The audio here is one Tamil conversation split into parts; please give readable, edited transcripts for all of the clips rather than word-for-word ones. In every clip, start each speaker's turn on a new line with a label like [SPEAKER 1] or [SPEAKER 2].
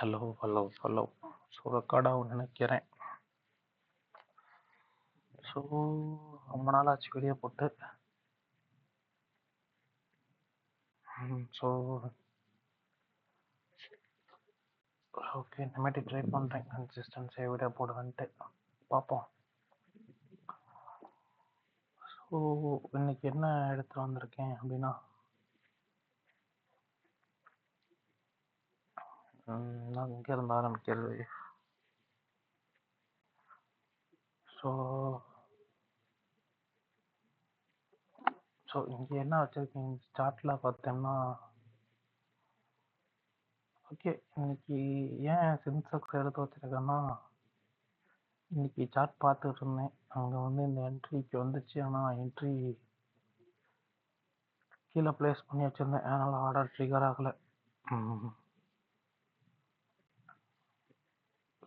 [SPEAKER 1] Hello hello hello. So record ஆகும்னு நினைக்கிறேன். ஸோ ரொம்ப நாள் ஆச்சு வீடியோ போட்டு. ஸோ ஓகே, இனிமேட்டு ட்ரை பண்ணுறேன் கன்சிஸ்டன்சியாக வீடியோ போடுவேன்ட்டு. பார்ப்போம். ஸோ இன்னைக்கு என்ன எடுத்துகிட்டு வந்திருக்கேன் அப்படின்னா, நான் இங்கே இருந்து ஆரம்பிக்கிறது. ஸோ ஸோ இங்கே என்ன வச்சுருக்கேன் ஸ்டார்ட்டில் பார்த்தோம்னா, ஓகே இன்னைக்கு ஏன் சென்செக்ஸ் எடுத்து வச்சுருக்கேன்னா, இன்னைக்கு சார்ட் பார்த்துட்டு இருந்தேன். அங்கே வந்து இந்த என்ட்ரிக்கு வந்துச்சு, ஆனால் என்ட்ரி கீழே ப்ளேஸ் பண்ணி வச்சுருந்தேன், அதனால் ஆர்டர் ட்ரிகர் ஆகலை.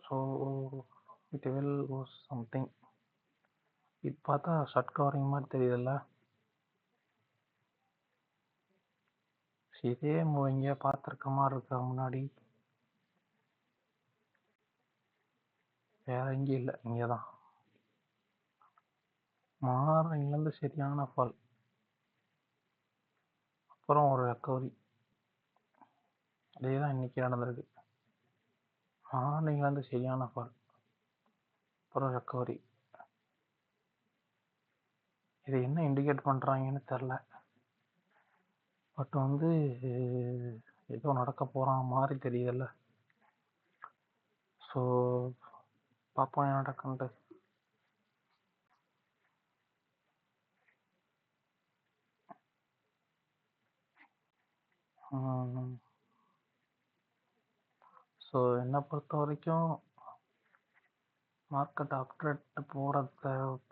[SPEAKER 1] So it will go something. இது பார்த்தா ஷர்ட் கவரிங் மாதிரி தெரியுதுல்ல. இதே எங்கேயா பார்த்துருக்க மாதிரி இருக்க முன்னாடி. வேற எங்கேயும் இல்லை, இங்கே தான். மார்னிங்லேருந்து சரியான ஃபால், அப்புறம் ஒரு ரெக்கவரி. அதே தான் இன்றைக்கி நடந்திருக்கு. மார்னிங்லேருந்து சரியான ஃபால், அப்புறம் ரெக்கவரி. இது என்ன இண்டிகேட் பண்ணுறாங்கன்னு தெரில, பட் வந்து ஏதோ நடக்க போகிறான் மாதிரி தெரியுதுல்ல. ஸோ பார்ப்போம் என்ன நடக்குன்ட்டு. ஸோ என்னை பொறுத்த வரைக்கும் மார்க்கெட் அப்ட்ரெட்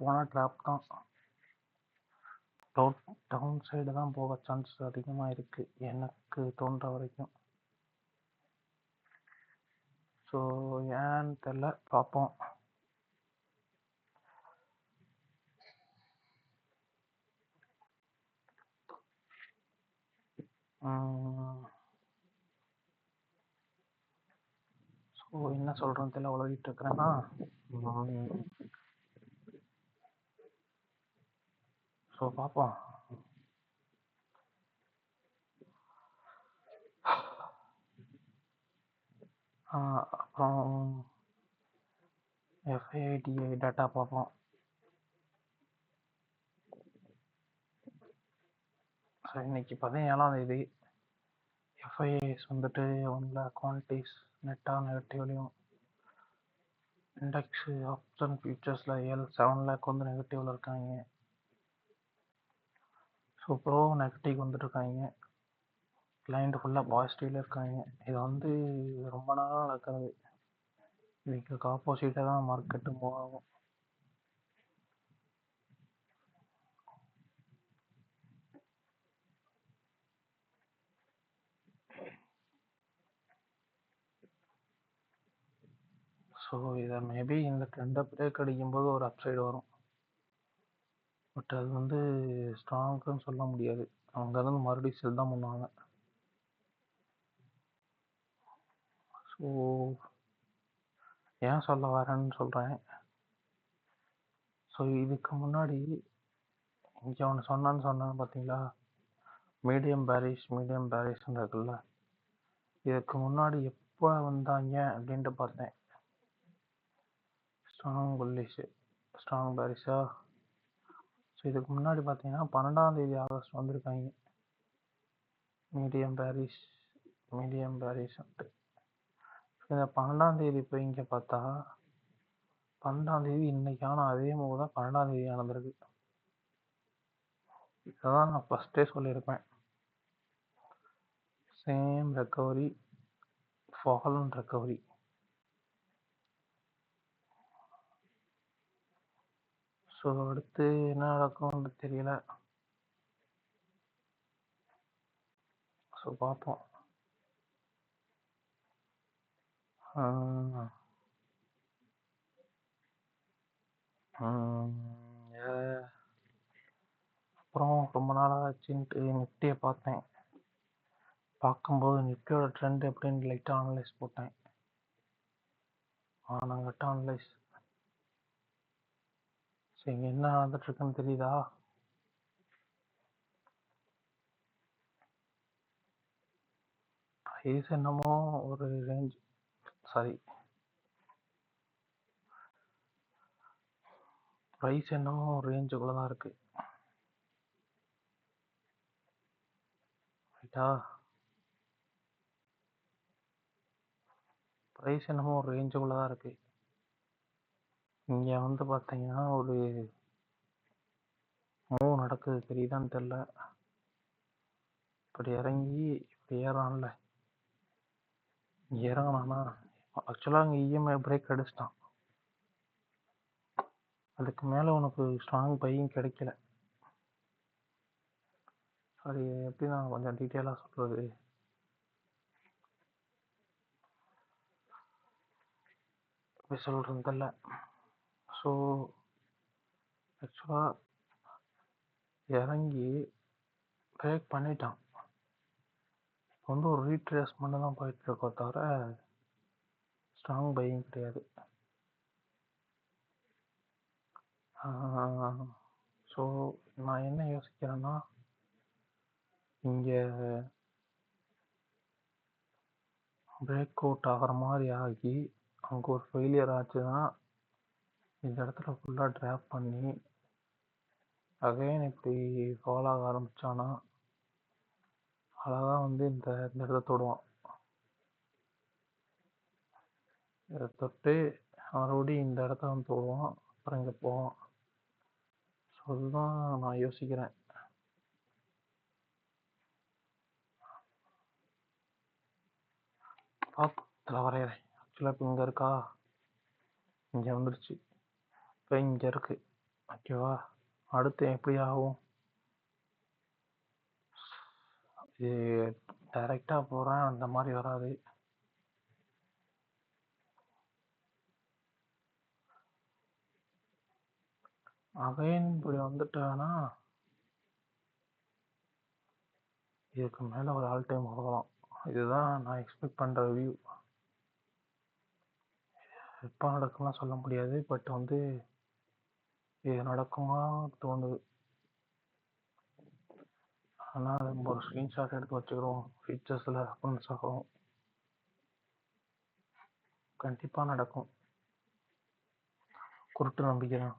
[SPEAKER 1] போன ட்ராப் தான். டவுன் சைடு தான் போக சான்ஸ் அதிகமாக இருக்குது எனக்கு தோன்ற வரைக்கும். ஸோ ஏன்னு தெரில, பார்ப்போம். ஸோ என்ன சொல்கிறேன்னு தெரியல, உலகிட்டு இருக்கிறேன்னா. ஸோ பார்ப்போம். அப்புறம் எஃப்ஐடிஐ டேட்டா பார்ப்போம். ஸோ இன்னைக்கு 17ஆம் தேதி. எஃப்ஐஐஸ் வந்துட்டு 1 lakh குவான்டிட்டிஸ் நெட்டாக நெகட்டிவ்லையும், இண்டெக்ஸ் ஆப்ஷன் ஃபியூச்சர்ஸில் 7 lakh வந்து நெகட்டிவில் இருக்காங்க. ஸோ ப்ரோ நெகட்டிவ் வந்துட்டுருக்காங்க, கிளைண்ட் ஃபுல்லாக பாசிட்டிவில் இருக்காங்க. இது வந்து ரொம்ப நாளாக நடக்கிறது. இதுக்கு ஆப்போசிட்டாக தான் மார்க்கெட்டு மூவ் ஆகும். ஸோ இதை மேபி இந்த ட்ரெண்டை பிரேக் அடிக்கும்போது ஒரு அப்சைடு வரும், பட் அது வந்து ஸ்ட்ராங்குன்னு சொல்ல முடியாது. அங்கேருந்து மறுபடியும் செல் தான் பண்ணுவாங்க. ஸோ ஏன் சொல்ல வரேன்னு சொல்கிறேன். ஸோ இதுக்கு முன்னாடி இங்கே ஒன்று சொன்னேன்னு பார்த்தீங்களா, மீடியம் பேரிஷ்ன்னு இருக்குல்ல. இதுக்கு முன்னாடி எப்போ வந்தாங்க அப்படின்ட்டு பார்த்தேன். ஸ்ட்ராங் பேரிஷா. ஸோ இதுக்கு முன்னாடி பார்த்தீங்கன்னா 12ஆம் தேதி ஆகஸ்ட் வந்திருக்காங்க மீடியம் பேரிஷ்ன்ட்டு. இந்த 12ஆம் தேதி போய் இங்கே பார்த்தா 12ஆம் தேதி இன்னைக்கான அதே மூவ் தான் 12ஆம் தேதி நடந்திருக்கு. இதான் நான் ஃபஸ்ட்டே சொல்லியிருப்பேன், same recovery, fall and recovery. So அடுத்து என்ன நடக்கும்னு தெரியல. ஸோ பார்ப்போம். அப்புறம் ரொம்ப நாளாக ஆச்சுன்ட்டு நிஃப்டியை பார்த்தேன். பார்க்கும்போது நிஃப்டியோட ட்ரெண்ட் எப்படின்னு லைட்டாக அனலைஸ் போட்டேன். நாங்கள் அனலைஸ். சரி, இங்கே என்ன நடந்துட்டுருக்குன்னு தெரியுதா? ப்ரைஸ் என்னமோ ஒரு ரேஞ்ச், சாரி, ப்ரைஸ் என்னமோ ஒரு ரேஞ்சுக்குள்ளே தான் இருக்குது. ரைட்டா? ப்ரைஸ் என்னமோ ஒரு ரேஞ்சுக்குள்ளே தான் இருக்குது. இங்கே வந்து பார்த்தீங்கன்னா ஒரு மூவ் நடக்குது, தெரியுதான்னு தெரில. இப்படி இறங்கி இப்படி ஏறான்ல, இங்கே இறங்கினானா ஆக்சுவலாக அங்கே இஎம்ஐ பிரேக் அடிச்சிட்டான். அதுக்கு மேலே உனக்கு ஸ்ட்ராங் பையும் கிடைக்கல. அது எப்படி நான் கொஞ்சம் டீட்டெயிலாக சொல்கிறது, எப்படி சொல்கிறது தெரியல. ஸோ ஆக்சுவலாக இறங்கி பிரேக் பண்ணிட்டான். இப்போ வந்து ஒரு ரீட்ரேஸ்மெண்ட் தான் போயிட்டுருக்கோ தவிர ஸ்ட்ராங் பையும் கிடையாது. ஸோ நான் என்ன யோசிக்கிறேன்னா, இங்கே பிரேக் அவுட் ஆகிற மாதிரி ஆகி அங்கே ஒரு ஃபெயிலியர் ஆச்சுன்னா இந்த இடத்துல ஃபுல்லாக ட்ராப் பண்ணி அகைன் இப்படி ஃபால் ஆக ஆரம்பித்தானா அழகாக வந்து இந்த இடத்த தொடுவான். இதை தொட்டு மறுபடியும் இந்த இடத்த வந்து தொடுவான், அப்புறம் இங்கே போவான். ஸோ அதுதான் நான் யோசிக்கிறேன். பார்த்துல வரைகிறேன். ஆக்சுவலாக இப்போ இங்கே இருக்கா, இங்கே வந்துருச்சு, இப்போ இங்கே இருக்குது. ஓகேவா? அடுத்து எப்படி ஆகும், இது டைரெக்டாக போகிறேன் அந்த மாதிரி வராது. அகைன் இப்படி வந்துட்டேன்னா இதுக்கு மேலே ஒரு ஆல் டைம் போகலாம். இதுதான் நான் எக்ஸ்பெக்ட் பண்ணுற வியூ. எப்போ நடக்கும்லாம் சொல்ல முடியாது, பட் வந்து இது நடக்குமா தோணுது. ஆனால் நம்ம ஒரு ஸ்க்ரீன்ஷாட் எடுத்து வச்சுக்கிறோம், ஃபீச்சர்ஸில் அக்கௌண்ட்ஸ் ஆகும், கண்டிப்பாக நடக்கும். குருட்டு நம்பிக்கை தான்.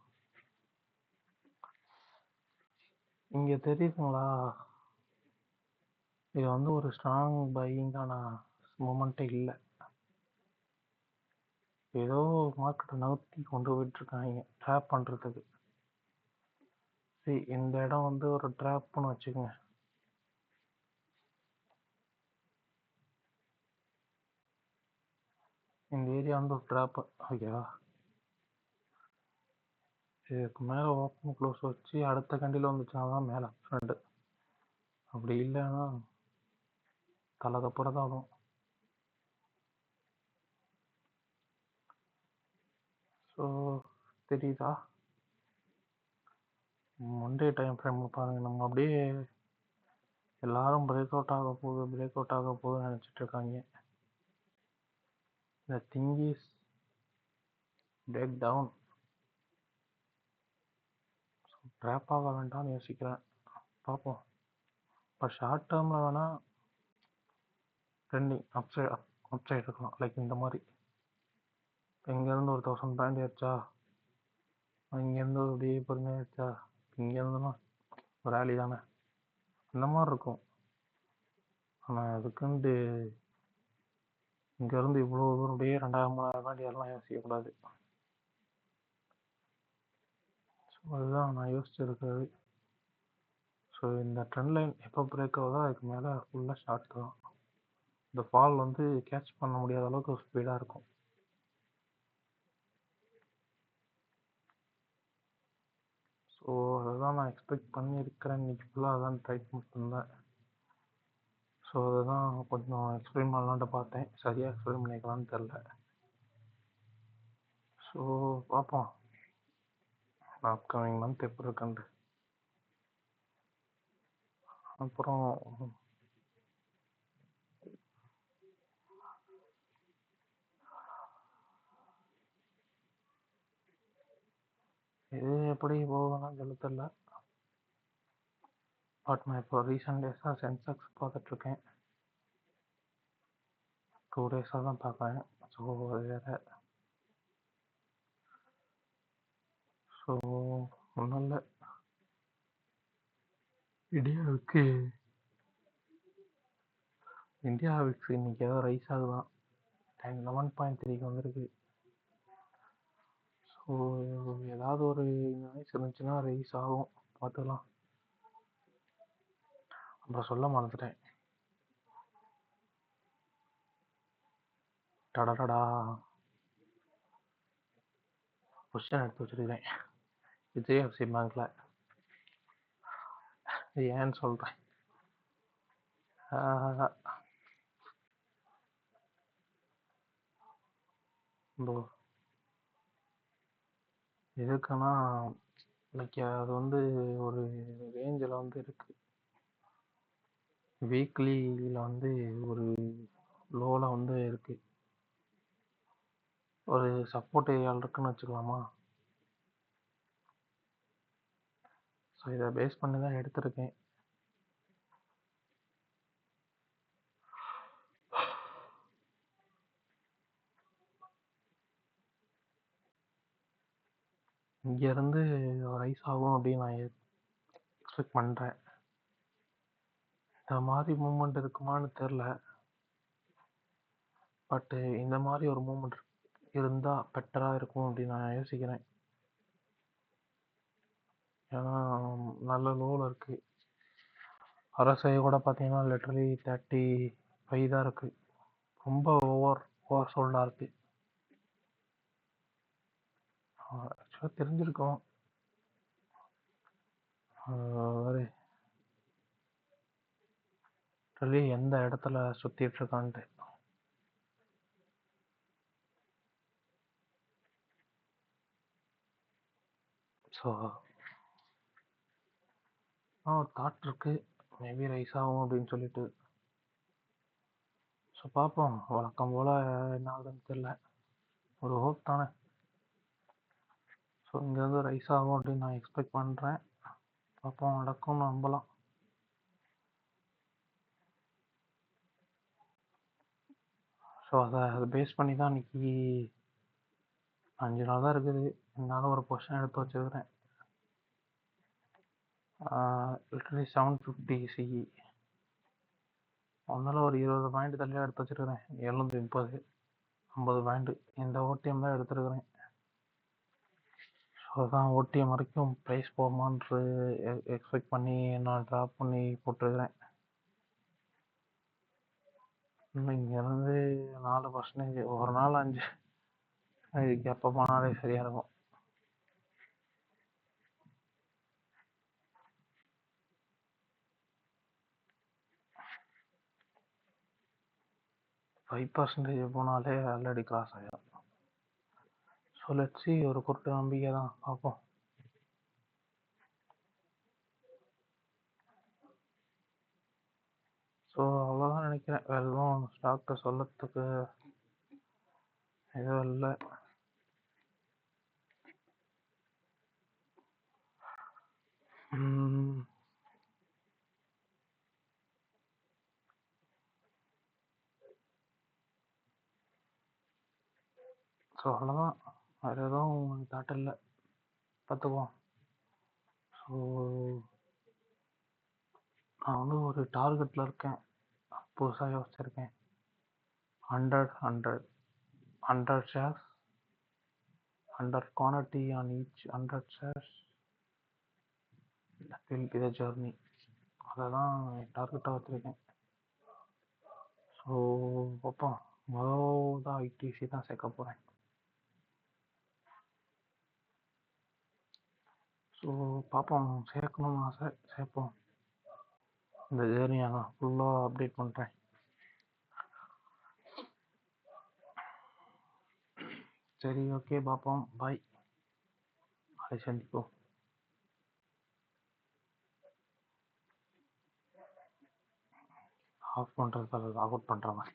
[SPEAKER 1] இங்கே தெரியுதுங்களா, இது வந்து ஒரு ஸ்ட்ராங் பையிங்கான மூமெண்ட்டே இல்லை. ஏதோ மார்க்கெட்டை நகர்த்தி கொண்டு போயிட்டுருக்காங்க ட்ராப் பண்ணுறதுக்கு. சரி, இந்த இடம் வந்து ஒரு ட்ராப்னு வச்சுக்கோங்க. இந்த ஏரியா வந்து ஒரு ட்ராப்பு, ஓகேவா? இதுக்கு மேலே ஓப்பன் க்ளோஸ் வச்சு அடுத்த கண்டியில் வந்துச்சுன்னா தான் மேலே ஃப்ரெண்டு. அப்படி இல்லைன்னா தலை தப்புற தான் வரும். ஸோ தெரியுதா, ஒன்டே டைம் ஃப்ரேம் பாருங்கள். நம்ம அப்படியே எல்லாரும் பிரேக் அவுட் ஆக போகுதுன்னு நினச்சிட்டு இருக்காங்க. இந்த thing is break down. Drop ஆக வேண்டாம்னு யோசிக்கிறேன், பார்ப்போம். இப்போ ஷார்ட் டேர்மில் வேணால் ட்ரெண்டிங் அப்சைட் இருக்கலாம். லைக் இந்த மாதிரி இங்கேருந்து ஒரு 1000 பாயிண்ட் ஏறிச்சா, இங்கேருந்து அப்படியே பொறுமையாக ஏறிச்சா, இங்கேருந்துனா ஒரு ரேலி தானே, இந்த மாதிரி இருக்கும். ஆனால் அதுக்குண்டு இங்கேருந்து இவ்வளோ தூரம் அப்படியே 2000-3000 பாயிண்ட் ஏறலாம் யோசிக்கக்கூடாது. ஸோ அதுதான் நான் யோசிச்சிருக்கிறது. ஸோ இந்த ட்ரெண்ட் லைன் எப்போ பிரேக் ஆகுதோ அதுக்கு மேலே ஃபுல்லாக ஷார்ட் தான். இந்த ஃபால் வந்து கேட்ச் பண்ண முடியாத அளவுக்கு ஸ்பீடாக இருக்கும். ஸோ அதுதான் நான் எக்ஸ்பெக்ட் பண்ணியிருக்கிறேன். இன்றைக்கி ஃபுல்லாக அதான் ட்ரை பண்ணிருந்தேன். ஸோ அதுதான் கொஞ்சம் எக்ஸ்பிளைன் பண்ணலான்ட்டு பார்த்தேன், சரியாக எக்ஸ்பிளைன் பண்ணிக்கலான்னு தெரில. ஸோ பார்ப்போம் அப்கமிங் மந்த் எப்படி இருக்குன்ட்டு. அப்புறம் இது எப்படி போகணும்னு சொல்ல தெரியல. பட் நான் இப்போ ரீசெண்ட் டேஸாக சென்செக்ஸ் பார்த்துட்ருக்கேன். 2 டேஸாக தான் பார்க்குறேன். ஸோ அது வேறு. ஸோ ஒன்றும் இல்லை. இந்தியாவுக்கு இன்னைக்கு ஏதோ ரைஸ் ஆகுதான். 11.3 வந்திருக்கு. ஸோ ஏதாவது ஒரு நியூஸ் இருந்துச்சுன்னா ரைஸ் ஆகும், பார்த்துக்கலாம். அப்புறம் சொல்ல மறந்துட்டேன். டடடடா கொஸ்டின் எடுத்து வச்சிருக்கேன் HDFC பேங்க்ல. ஏன்னு சொல்கிறேன். எதுக்குன்னா லைக் அது வந்து ஒரு ரேஞ்சில் வந்து இருக்கு. வீக்லியில் வந்து ஒரு லோவில் வந்து இருக்கு. ஒரு சப்போர்ட் ஏரியாவில் இருக்குன்னு வச்சுக்கலாமா. ஸோ இதை பேஸ் பண்ணி தான் எடுத்திருக்கேன். இங்கேருந்து ரைஸ் ஆகும் அப்படின்னு நான் எக்ஸ்பெக்ட் பண்ணுறேன். இந்த மாதிரி மூமெண்ட் இருக்குமான்னு தெரில. பட்டு இந்த மாதிரி ஒரு மூமெண்ட் இருந்தால் பெட்டராக இருக்கும் அப்படின்னு நான் யோசிக்கிறேன். ஏன்னா நல்ல லோவில் இருக்குது. அரசை கூட பார்த்தீங்கன்னா லிட்டரலி 35 தான் இருக்குது. ரொம்ப ஓவர் சோல்டாக இருக்குது. ஆக்சுவலாக தெரிஞ்சிருக்கோம் எந்த இடத்துல சுற்றிட்டு இருக்கான்ட்டு. ஸோ ஒரு தாட் இருக்கு, மேபி ரைஸ் ஆகும் அப்படின்னு சொல்லிட்டு. ஸோ பார்ப்போம். வழக்கம் போல் என்ன ஆகுதுன்னு தெரியல. ஒரு ஹோப் தானே. ஸோ இங்கேருந்து ரைஸ் ஆகும் அப்படின்னு நான் எக்ஸ்பெக்ட் பண்ணுறேன். பார்ப்போம், நடக்கும்னு நம்பலாம். ஸோ அதை பேஸ் பண்ணி தான் இன்னைக்கு 5 நாள் தான் இருக்குது. இருந்தாலும் ஒரு பொசிஷன் எடுத்து வச்சுருக்கிறேன். Literally 750 CE. ஒன்றில் ஒரு 20 பாயிண்ட் தள்ளியாக எடுத்து வச்சுருக்கிறேன். 730 50 பாயிண்ட் இந்த ஓடிஎம் தான் எடுத்துருக்கிறேன். ஸோ அதான் ஓடிஎம் வரைக்கும் ப்ரைஸ் போகுமான்னு எக்ஸ்பெக்ட் பண்ணி நான் ட்ராப் பண்ணி போட்டிருக்கிறேன். இங்கேருந்து 4% ஒரு நாள் 5 இதுக்கு எப்போ போனாலே சரியாக இருக்கும். ஃபைவ் பர்சன்டேஜ் போனாலே ஆல்ரெடி கிராஸ் ஆகிடும். ஸோ லெட்ஸி, ஒரு குருட்டு நம்பிக்கை தான், பார்ப்போம். ஸோ அவ்வளோதான் நினைக்கிறேன். வேறு எதுவும் ஸ்டாக்கை சொல்லத்துக்கு எதுவும் இல்லை. ஸோ அவ்வளோதான், வேறு எதுவும் தாட் இல்லை, பார்த்துக்குவோம். ஸோ நான் வந்து ஒரு டார்கெட்டில் இருக்கேன். புதுசாக யோசிச்சிருக்கேன். 100 shares, 100 quantity on each 100 shares. That will be the journey. அதை தான் டார்கெட்டாக வச்சுருக்கேன். ஸோ பார்ப்போம். தான் ஐடிசி தான் சேர்க்க போகிறேன். ஸோ பார்ப்போம், சேர்க்கணும்னு ஆசை, சேர்ப்போம். இந்த ஜேர்னியை நான் ஃபுல்லாக அப்டேட் பண்ணுறேன். சரி, ஓகே, பார்ப்போம். பாய், அதை சந்திப்போம். ஆஃப் பண்ணுறதுக்கு லாக் அவுட் பண்ணுற மாதிரி.